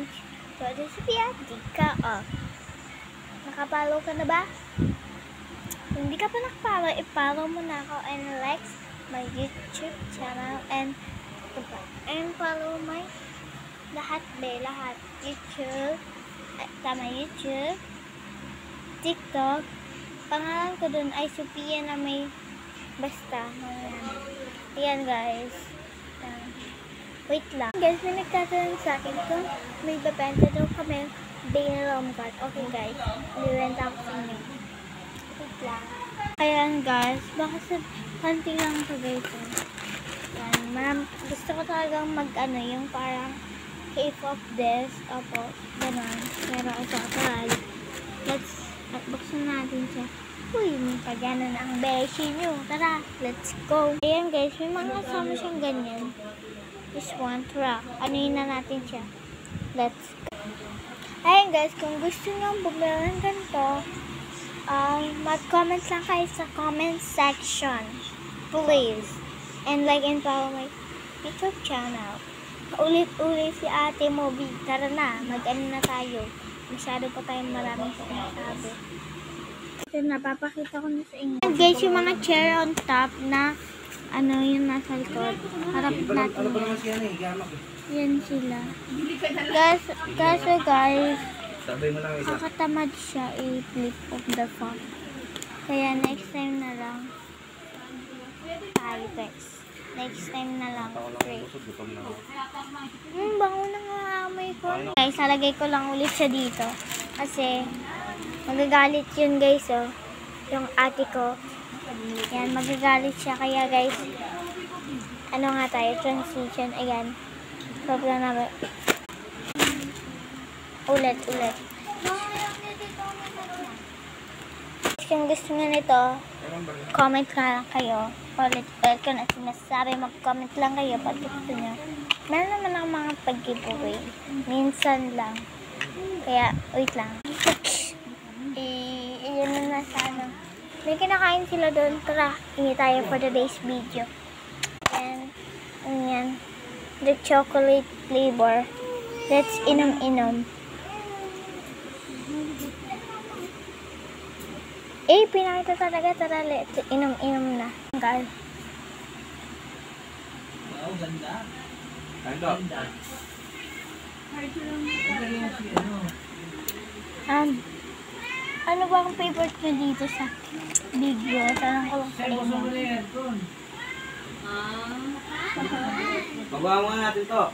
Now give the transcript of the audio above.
aking Chocolate Sophia. Di ka off. Nakapollow ka na ba? Kung di ka pa nakapollow, i-follow mo na ako and like my YouTube channel and follow my lahat. YouTube, YouTube, TikTok. Pangalan ko dun ay Sophia na may basta. Ayan guys. Wait lang. Guys, may nagtatanong sa akin kung may babenta daw kami Bailom card. Okay guys, nirenta ko sa inyo. Wait lang. Ayan guys, baka sa hunting lang ito guys. Ayan, gusto ko talagang yung parang cave of this. Opo, gano'n. Pero ito, let's buksan natin siya. Uy, may pagana na ang beshi nyo. Tara, let's go. Ayan guys, may mga kasama siyang ganyan. This one, truck. Anuhin na natin siya. Let's go. Ayan guys, kung gusto nyo bumili ng ganito, mag-comment lang kayo sa comment section. Please. And like and follow my YouTube channel. Ulit-ulit si Ate Moby. Tara na, mag-ano na tayo. Masyado pa tayong maraming sinasabi. Ito, napapakita ko na sa inyo. And guys, yung mga chair on top na yung nasa likod. Harapin natin yan. Yan sila. Guys, kakatamad siya i-flip of the phone. Kaya next time na lang tayo guys. Next time na lang. Bango na nga amoy ko. Guys, halagay ko lang ulit siya dito. Kasi magagalit yun guys, oh. Yung ate ko. Yan, magagalit siya. Kaya guys, ano nga tayo, transition. Ayan. Sobrang naman. Ulit. Kung gusto nyo nito, comment ka lang kayo. Ulit ko na sinasabi, mag-comment lang kayo pag gusto nyo. Meron naman ang mga pag-giveaway. Minsan lang. Kaya, wait lang. Iyan na sana. May kinakain sila doon. Tara, ini tayo for today's video. And, yan. The chocolate flavor. Let's inom-inom. Pinakita talaga. Tara, let's inom-inom na. Guys. Wow, ganda. Ano ba ang favorite nyo dito sa video? Tanong ko lang sa inyo. Babawa natin to.